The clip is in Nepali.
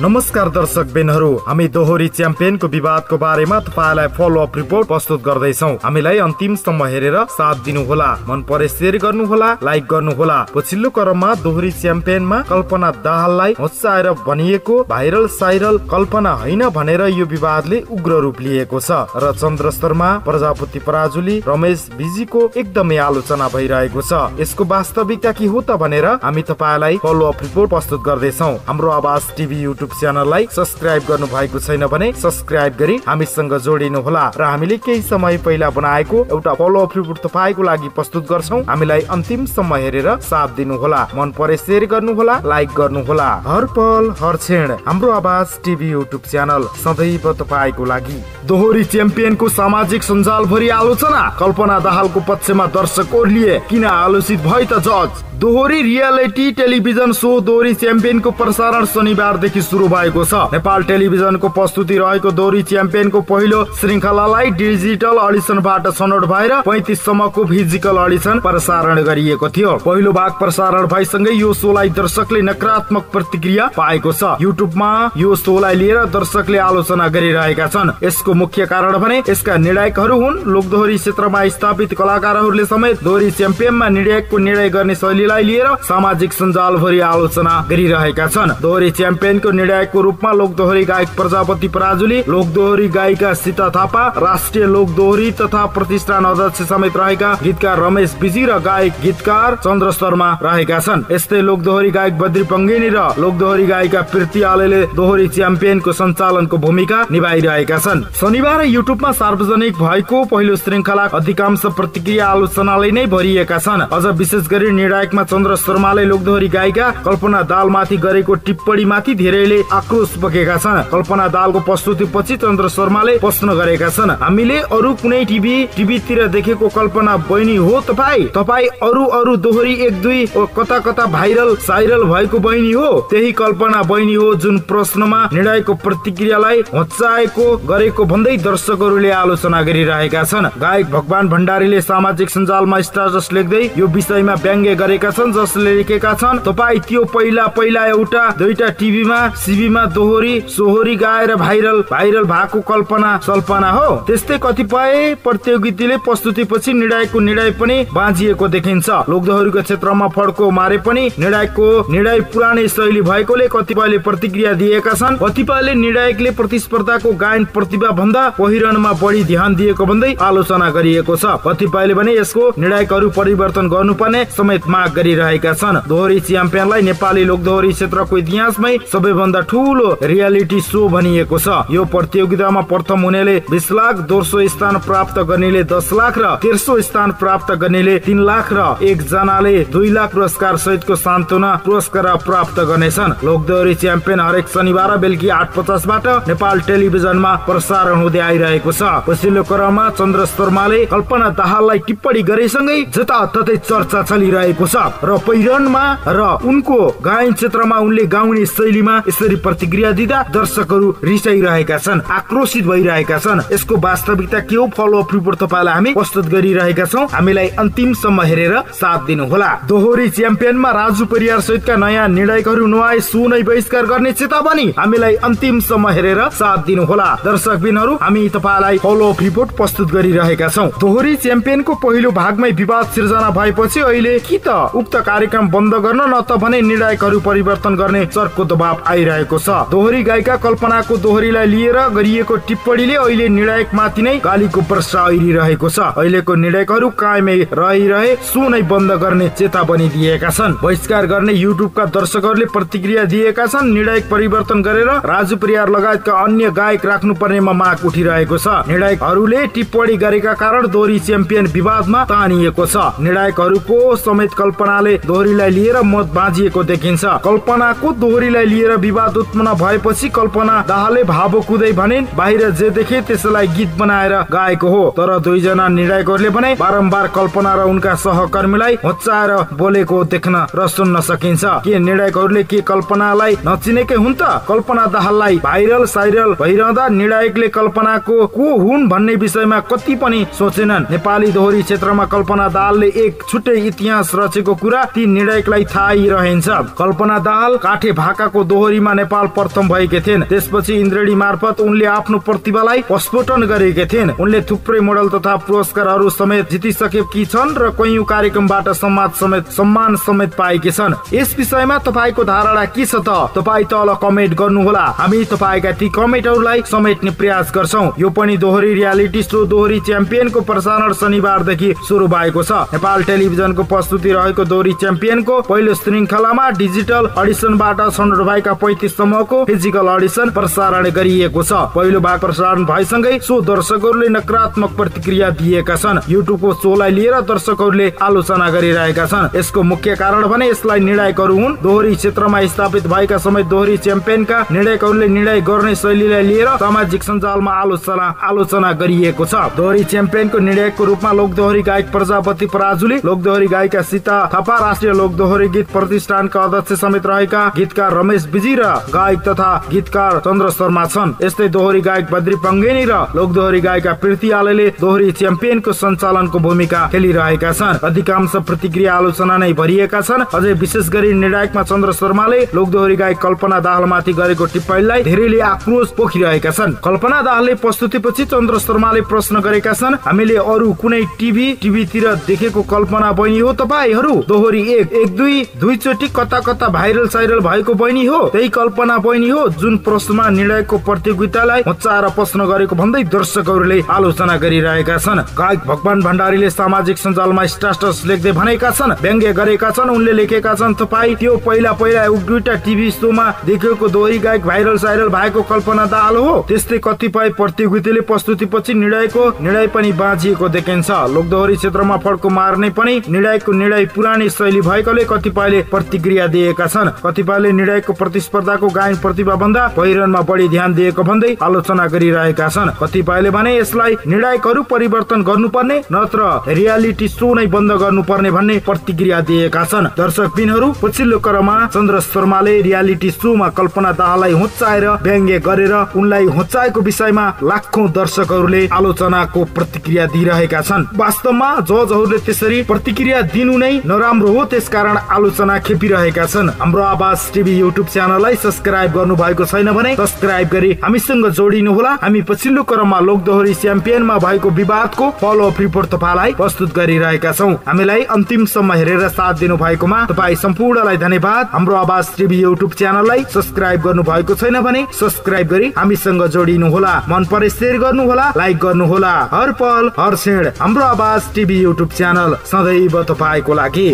नमस्कार दर्शक बेनहरू, हामी दोहोरी च्याम्पियनको विवादको बारेमा तपाईलाई फलोअप रिपोर्ट प्रस्तुत गर्दैछौँ। हामीलाई अन्तिमसम्म हेरेर साथ दिनुहोला, मन परे शेयर गर्नुहोला, लाइक गर्नुहोला। पछिल्लो क्रममा दोहोरी च्याम्पियनमा कल्पना दाहाललाई होच्चाएर भनिएको भाइरल साइरल कल्पना होइन भनेर यो विवादले उग्र रूप लिएको छ र चन्द्र शर्मा, प्रजापति पराजुली, रमेश विजीको एकदमै आलोचना भइरहेको छ। यसको वास्तविकता के हो त भनेर हामी तपाईलाई फलोअप रिपोर्ट प्रस्तुत गर्दैछौँ। हाम्रो आवाज टिभी युट्युब च्यानललाई सब्स्क्राइब गर्नु भएको छैन भने सब्स्क्राइब गरी हामीसँग जोडिनु होला र हामीले केही समय पहिला बनाएको एउटा फलोअप रिपोर्ट तपाईको लागि प्रस्तुत गर्छौं। हामीलाई अन्तिमसम्म हेरेर साथ दिनु होला, मन परे शेयर गर्नु होला, लाइक गर्नु होला। हर पल हर क्षण हाम्रो आवाज टिभी युट्युब च्यानल सदैव तपाईको लागि। दोहोरी च्याम्पियनको सामाजिक सञ्जालभरि आलोचना, कल्पना दाहालको पक्षमा दर्शक ओर्लिए, किन आलोचित भए त जज। दोहोरी रियालिटी टेलिभिजन शो दोहोरी च्याम्पियनको प्रसारण शनिबारदेखि सुरु भएको छ। नेपाल टेलिभिजनको प्रस्तुति रहेको दोहोरी च्याम्पियनको पहिलो श्रृंखलालाई डिजिटल अडिसनबाट छनौट भएर 35 सम्मको फिजिकल अडिसन प्रसारण गरिएको थियो। पहिलो भाग प्रसारण भएसँगै यो शोलाई दर्शकले नकारात्मक प्रतिक्रिया पाएको छ। युट्युबमा यो शोलाई लिएर दर्शकले आलोचना गरिरहेका छन्। यसको मुख्य कारण भने यसका निर्णायकहरू हुन्। लोकदोहोरी क्षेत्रमा स्थापित कलाकारहरूले समेत दोहोरी च्याम्पियनमा निर्णायकको निर्णय गर्ने शैली लिएर सामाजिक सञ्जालभरि आलोचना गरिरहेका छन्। दोहोरी च्याम्पियनको निर्णायकको रूपमा लोकदोहोरी गायक प्रजापति पराजुली, लोकदोहोरी गायिका सीता थापा, राष्ट्रिय लोकदोहोरी तथा प्रतिष्ठान अध्यक्ष समेत रहेका गीतकार रमेश विजी र गायक गीतकार चन्द्र शर्मा रहेका छन्। यस्तै लोकदोहोरी गायक बद्री पङ्गेनी र लोकदोहोरी गायिका प्रीति आलेले दोहोरी च्याम्पियनको सञ्चालनको भूमिका निभाइरहेका छन्। शनिबार युट्युबमा सार्वजनिक भएको पहिलो श्रृंखला अधिकांश प्रतिक्रिया आलोचनाले नै भरिएका छन्। अझ विशेष गरी निर्णायक चन्द्र शर्माले लोकदोहोरी गायिका कल्पना दाहालमाथि गरेको टिप्पणीमाथि धेरैले आक्रोश बगेका छन्। कल्पना दाहालको प्रस्तुतिपछि चन्द्र शर्माले प्रश्न गरेका छन्, हामीले अरू कुनै टिभीतिर देखेको कल्पना बहिनी हो तपाईँ अरू दोहोरी एक दुई कता कता भाइरल साइरल भएको बहिनी हो, त्यही कल्पना बहिनी हो जुन प्रश्नमा निर्णयको प्रतिक्रियालाई होच्चाएको गरेको भन्दै दर्शकहरूले आलोचना गरिरहेका छन्। गायक भगवान भण्डारीले सामाजिक सञ्जालमा स्ट्याटस लेख्दै यो विषयमा व्यङ्ग्य गरेका छन्, जसले लेखेका छन्, तपाईँ त्यो पहिला एउटा दुईटा टिभीमा सिबीमा दोहोरी सोहोरी गाएर भाइरल भएको कल्पना सल्पना हो। त्यस्तै कतिपय प्रतियोगिताले प्रस्तुतिपछि निर्णायकको निर्णय पनि बाँझिएको देखिन्छ। लोकदोहोरीको क्षेत्रमा फड्को मारे पनि निर्णायकको निर्णय पुरानै शैली भएकोले कतिपयले प्रतिक्रिया दिएका छन्। कतिपयले निर्णायकले प्रतिस्पर्धाको गायन प्रतिभा भन्दा पहिरनमा बढी ध्यान दिएको भन्दै आलोचना गरिएको छ। कतिपयले भने यसको निर्णायकहरू परिवर्तन गर्नुपर्ने समेत माग गरिरहेका छन्। दोहोरी च्याम्पियनलाई नेपाली लोकदोहोरी क्षेत्रको इतिहासमै सबैभन्दा ठूलो रियालिटी शो भनिएको छ। यो प्रतियोगितामा प्रथम हुनेले 20 लाख, दोस्रो स्थान प्राप्त गर्नेले 10 लाख र तेस्रो स्थान प्राप्त गर्नेले 3 लाख र एकजनाले 2 लाख पुरस्कार सहितको सान्त्वना पुरस्कार प्राप्त गर्नेछन्। लोकदोहोरी च्याम्पियन हरेक शनिबार बेलुकी 8:50 बाट नेपाल टेलिभिजनमा प्रसारण हुँदै आइरहेको छ। पछिल्लो क्रममा चन्द्र शर्माले कल्पना दाहाललाई टिप्पणी गरेसँगै जताततै चर्चा चलिरहेको छ र पहिरनमा र उनको गायन क्षेत्रमा उनले गाउने शैलीमा यसरी प्रतिक्रिया दिँदा दर्शकहरू रिसाइरहेका छन्, आक्रोशित भइरहेका छन्। यसको वास्तविकता के हो फलोअप रिपोर्ट तपाईलाई हामी प्रस्तुत गरिरहेका छौं। हामीलाई अन्तिमसम्म हेरेर साथ दिनु होला। दोहोरी च्याम्पियनमा राजु परियार सहितका नयाँ निर्णायकहरू नआए सो नै बहिष्कार गर्ने चेतावनी। हामीलाई अन्तिमसम्म हेरेर साथ दिनु होला। दर्शकबिनहरू, हामी तपाईलाई फलोअप रिपोर्ट प्रस्तुत गरिरहेका छौं। दोहोरी च्याम्पियनको पहिलो भागमै विवाद सिर्जना भएपछि अहिले कि त उक्त कार्यक्रम बन्द गर्न न त भने निर्णायकहरू परिवर्तन गर्ने चर्को दबाव आइरहेको छ। दोहोरी गायिका कल्पनाको दोहोरीलाई लिएर गरिएको टिप्पणीले अहिले निर्णायकमाथि नै गालीको वर्षा आइरहेको छ। अहिलेको निर्णायकहरू कायमै रहिरहे सो नै बन्द गर्ने चेतावनी दिएका छन्। बहिष्कार गर्ने युट्युबका दर्शकहरूले प्रतिक्रिया दिएका छन्। निर्णायक परिवर्तन गरेर राजु परियार लगायतका अन्य गायक राख्नुपर्नेमा माग उठिरहेको छ। निर्णायकहरूले टिप्पणी गरेका कारण दोहोरी च्याम्पियन विवादमा तानिएको छ। निर्णायकहरूको समेत कल्पनाले दोहोरीलाई लिएर मत बाँझिएको देखिन्छ। कल्पनाको दोहोरीलाई लिएर विवाद उत्पन्न भएपछि कल्पना दाहालले भावुक हुँदै भनिन्, बाहिर जे देखे त्यसलाई गीत बनाएर गाएको हो। तर दुईजना निर्णायकहरूले भने बारम्बार कल्पना र उनका सहकर्मीलाई होच्चाएर बोलेको देख्न र सुन्न सकिन्छ। के निर्णायकहरूले के कल्पनालाई नचिनेकै हुन् त? कल्पना दाहाललाई भाइरल साइरल भइरहँदा निर्णायकले कल्पनाको को हुन् भन्ने विषयमा कति पनि सोचेनन्। नेपाली दोहोरी क्षेत्रमा कल्पना दाहालले एक छुट्टै इतिहास रचेको भएको कुरा ती निर्णायकलाई थाहै रहन्छ। कल्पना दाहाल काठे भाकाको दोहोरीमा नेपाल प्रथम भएकी थिइन्। त्यसपछि इन्द्रेणी मार्फत उनले आफ्नो प्रतिभालाई प्रस्फुटन गरेकी थिइन्। उनले थुप्रै मोडल तथा पुरस्कारहरू समेत जितिसकेकी छन् र कैयौं कार्यक्रमबाट सम्मान समेत पाएकी छन्। यस विषयमा तपाईको धारणा के छ त? तपाई तल कमेन्ट गर्नुहोला। हामी तपाईका ती कमेन्टहरूलाई समेट्ने प्रयास गर्छौं। यो पनि दोहोरी रियालिटी शो दोहोरी च्याम्पियनको प्रसारण शनिबारदेखि सुरु भएको छ। नेपाल टेलिभिजनको प्रस्तुति रहेको दोहोरी च्याम्पियनको पहिलो श्रृंखलामा डिजिटल अडिसनबाट छनौट भएका 35 समूहको फिजिकल अडिसन प्रसारण गरिएको छ। पहिलो भाग प्रसारण भएसँगै सो दर्शकहरूले नकारात्मक प्रतिक्रिया दिएका छन्। युट्युबको शोलाई लिएर दर्शकहरूले आलोचना गरिरहेका छन्। यसको मुख्य कारण भने यसलाई निर्णायकहरू हुन्। दोहोरी क्षेत्रमा स्थापित भएका समेत दोहोरी च्याम्पियनका निर्णायकहरूले निर्णय गर्ने शैलीलाई लिएर सामाजिक सञ्जालमा आलोचना गरिएको छ। दोहोरी च्याम्पियनको निर्णायकको रूपमा लोकदोहोरी गायक प्रजापति पराजुली, लोकदोहोरी गायिका सीता थापा, राष्ट्रिय लोकदोहोरी गीत प्रतिष्ठानका अध्यक्ष समेत रहेका गीतकार रमेश विजी र गायक तथा गीतकार चन्द्र शर्मा छन्। यस्तै दोहोरी गायक बद्री पङ्गेनी र लोकदोहोरी गायिका प्रीति आलेले दोहोरी च्याम्पियनको सञ्चालनको भूमिका खेलिरहेका छन्। अधिकांश प्रतिक्रिया आलोचना नै भरिएका छन्। अझै विशेष गरी निर्णायकमा चन्द्र शर्माले लोकदोहोरी गायक कल्पना दाहालमाथि गरेको टिप्पणीलाई धेरैले आक्रोश पोखिरहेका छन्। कल्पना दाहालले प्रस्तुतिपछि चन्द्र शर्माले प्रश्न गरेका छन्, हामीले अरू कुनै टिभीतिर देखेको कल्पना बहिनी हो तपाईहरू? दोहोरी 1, 2 चोटि कता कता भाइरल साइरल भएको बहिनी हो? त्यही कल्पना बहिनी हो जुन प्रश्नमा निर्णायकको प्रतियोगितालाई होच्चाएर प्रश्न गरेको भन्दै दर्शकहरूले आलोचना गरिरहेका छन्। गायक भगवान भण्डारीले सामाजिक सञ्जालमा स्ट्याटस लेख्दै भनेका छन्, व्यङ्ग्य गरेका छन्। उनले लेखेका छन्, तपाई त्यो पहिला एक दुईटा टिभी शोमा देखेको दोहोरी गायक भाइरल साइरल भएको कल्पना दाहाल हो? त्यस्तै कतिपय प्रतियोगिताले प्रस्तुतिपछि निर्णय पनि बाँचिएको देखिन्छ। लोकदोहोरी क्षेत्रमा फड्को मार्ने पनि निर्णायकको निर्णय पुरानै शैली भएकोले कतिपयले प्रतिक्रिया दिएका छन्। कतिपयले निर्णायकको प्रतिस्पर्धाको गायन प्रतिभा भन्दा पहिरनमा बढी ध्यान दिएको भन्दै आलोचना गरिरहेका छन्। कतिपयले भने यसलाई निर्णायकहरू परिवर्तन गर्नुपर्ने नत्र रियालिटी शो नै बन्द गर्नुपर्ने भन्ने प्रतिक्रिया दिएका छन्। दर्शकबिनहरू पछिल्लो क्रममा चन्द्र शर्माले रियालिटी शोमा कल्पना दाहाललाई होच्चाएर व्यङ्ग्य गरेर उनलाई होच्चाएको विषयमा लाखौं दर्शकहरूले आलोचनाको प्रतिक्रिया दिइरहेका छन्। वास्तवमा जजहरूले त्यसरी प्रतिक्रिया दिनु नै नराम्रो हो, त्यसकारण आलोचना खेपिरहेका छन्। हाम्रो आवाज टिभी युट्युब च्यानललाई सब्स्क्राइब गर्नु भएको छैन भने सब्स्क्राइब गरी हामीसँग जोडिनु होला। हामी पछिल्लो क्रममा लोकदोहोरी च्याम्पियनमा भएको विवादको फलोअप रिपोर्ट तपाईलाई प्रस्तुत गरिरहेका छौं। हामीलाई अन्तिमसम्म हेरेर साथ दिनु भएकोमा तपाई सम्पूर्णलाई धन्यवाद। हाम्रो आवाज टिभी युट्युब च्यानललाई सब्स्क्राइब गर्नु भएको छैन भने सब्स्क्राइब गरी हामीसँग जोडिनु होला। मन परे शेयर गर्नु होला, लाइक गर्नु होला। हर पल हर क्षण हाम्रो आवाज टिभी युट्युब च्यानल सदैव तपाईको लागि।